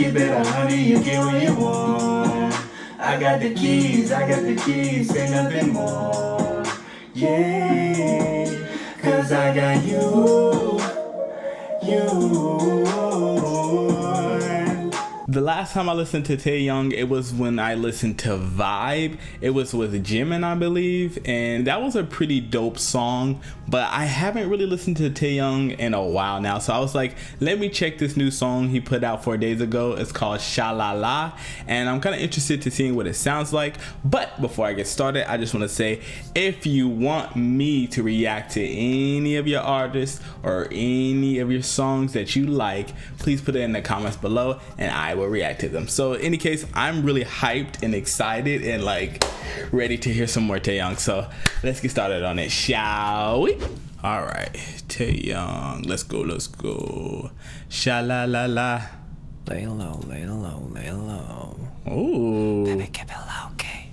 keep it 100, you get what you want. I got the keys, say nothing more. Yeah, cause I got you. The last time I listened to Taeyong, it was when I listened to Vibe. It was with Jimin, I believe, and that was a pretty dope song, but I haven't really listened to Taeyong in a while now, so I was like, let me check this new song he put out 4 days ago. It's called Shalala, and I'm kind of interested to seeing what it sounds like. But before I get started, I just want to say, if you want me to react to any of your artists or any of your songs that you like, please put it in the comments below and I will react to them. So in any case, I'm really hyped and excited and like ready to hear some more Taeyong. So let's get started on it, shall we? All right, Taeyong, let's go. Shalala. Lay low. Ooh. Baby, keep it low, okay?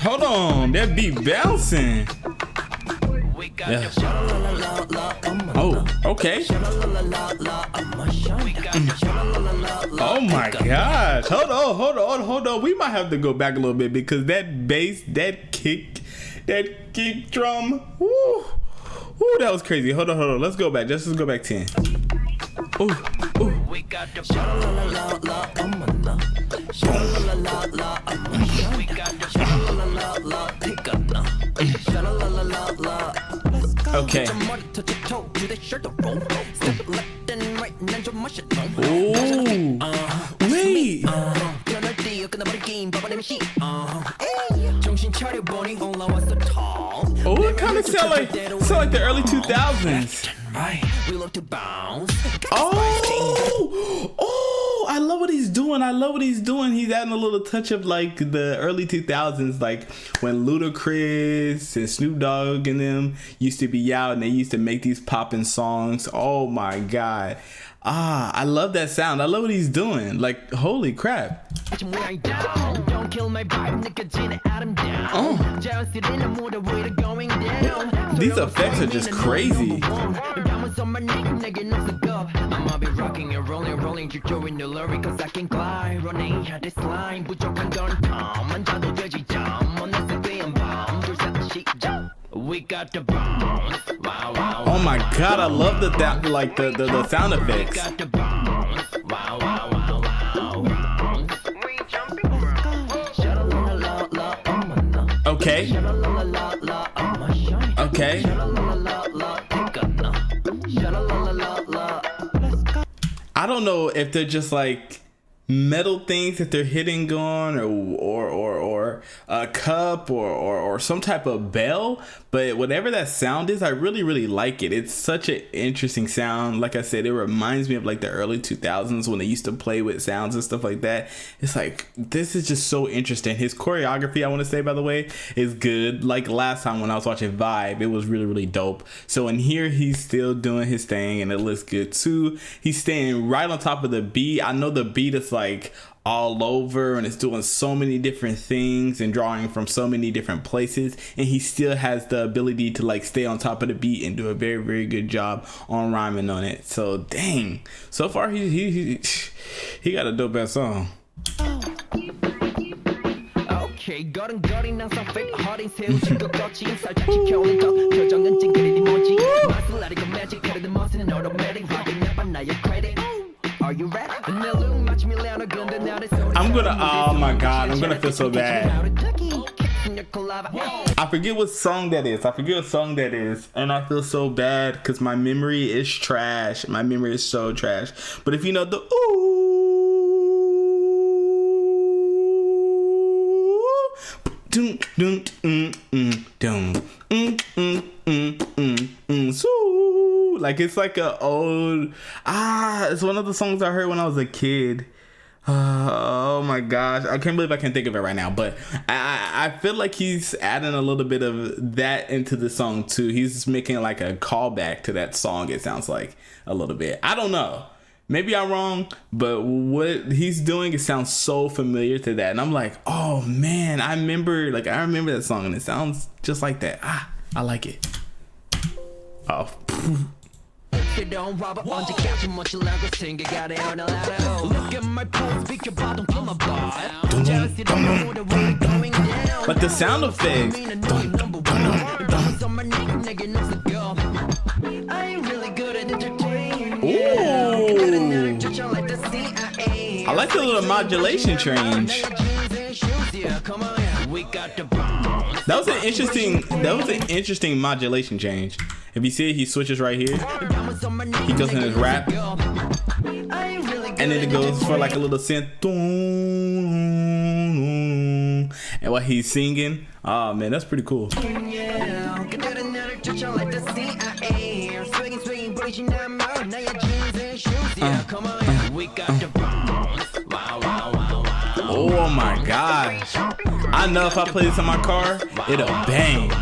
Hold on, that beat bouncing. Yeah. Oh, okay. Oh my gosh. Hold on. We might have to go back a little bit because that bass, that kick drum. Woo, that was crazy. Hold on. Let's go back. Let's go back 10. Ooh. Okay. Ooh. Wait. Oh, it kind of sound like the early 2000s. Oh, I love what he's doing. He's adding a little touch of like the early 2000s, like when Ludacris and Snoop Dogg and them used to be out and they used to make these poppin' songs. Oh my God. I love that sound. I love what he's doing. Like, holy crap. These effects are just crazy. I'ma be rocking and rolling you during the lorry cause I can glide running at this line 부족한 건 앉아도 되지 we got the bounce. Wow. Oh my God, I love the sound effects. We got the bounce. Wow. Okay. I don't know if they're just like metal things that they're hitting on or a cup or some type of bell, but whatever that sound is, I really like it. It's such an interesting sound. Like I said, it reminds me of like the early 2000s when they used to play with sounds and stuff like that. It's like, this is just so interesting. His choreography, I want to say, by the way, is good. Like last time when I was watching Vibe, it was really dope. So in here, he's still doing his thing and it looks good too. He's staying right on top of the beat. I know the beat is like all over and it's doing so many different things and drawing from so many different places, and he still has the ability to like stay on top of the beat and do a very good job on rhyming on it. So dang, so far he got a dope ass song. 거린거린 항상 fake hearting 세우신 것 거친 살짝 지켜오는 것 표정은 찡그린 이모지 맛을 아리고 매직 그래도 멋은 automatic 확인 나쁜 나의 credit. Are you ready? I'm gonna, oh my God, I'm gonna feel so bad. I forget what song that is. And I feel so bad because my memory is trash. My memory is so trash. But if you know the like it's like a old it's one of the songs I heard when I was a kid. Oh my gosh, I can't believe I can't think of it right now, but I feel like he's adding a little bit of that into the song too. He's making like a callback to that song, it sounds like, a little bit. I don't know, maybe I'm wrong, but what he's doing, it sounds so familiar to that, and I'm like, oh man, I remember that song and it sounds just like that. I like it. Oh. Look at my pose, pick your bottom from my bar. But the sound effects. Ooh. I like the little modulation change. That was an interesting modulation change. If you see it, he switches right here. He goes in his rap, and then it goes for like a little synth. And while he's singing, oh man, that's pretty cool. Oh my gosh. I know if I play this in my car, it'll bang.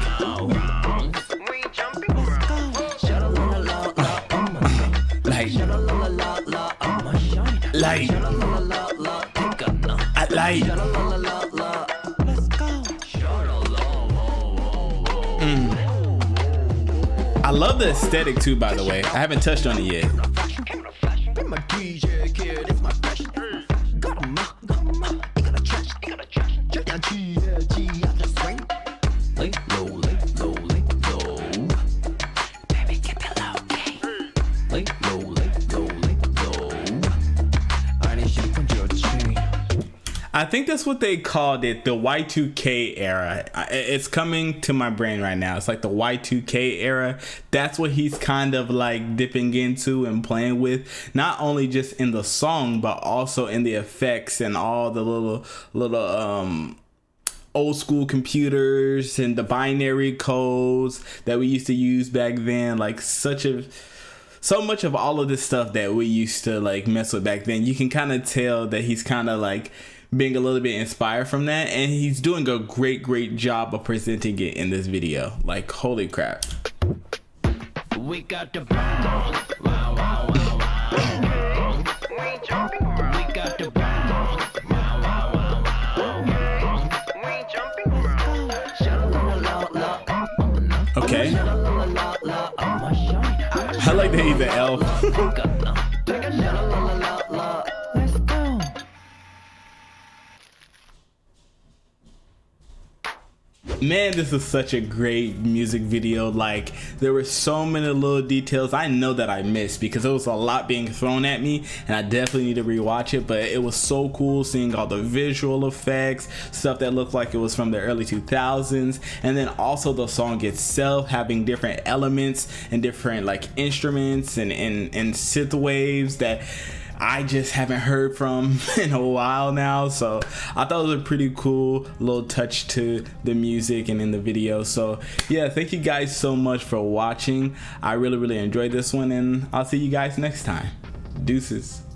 I love the aesthetic too, by the way. I haven't touched on it yet. I think that's what they called it, the Y2K era. It's coming to my brain right now. It's like the Y2K era. That's what he's kind of like dipping into and playing with, not only just in the song, but also in the effects and all the little old school computers and the binary codes that we used to use back then. Like so much of all of this stuff that we used to like mess with back then. You can kind of tell that he's kind of like being a little bit inspired from that, and he's doing a great job of presenting it in this video. Like, holy crap. We got the bounce. Wow, wow, wow, wow. We jumping around. We got the bounce. Wow, wow, wow, wow. We jumping around. Okay. I like that he's an elf. Man, this is such a great music video. Like, there were so many little details I know that I missed because there was a lot being thrown at me, and I definitely need to rewatch it. But it was so cool seeing all the visual effects, stuff that looked like it was from the early 2000s, and then also the song itself having different elements and different like instruments and synth waves that I just haven't heard from in a while now. So I thought it was a pretty cool little touch to the music and in the video. So yeah, thank you guys so much for watching. I really enjoyed this one, and I'll see you guys next time. Deuces.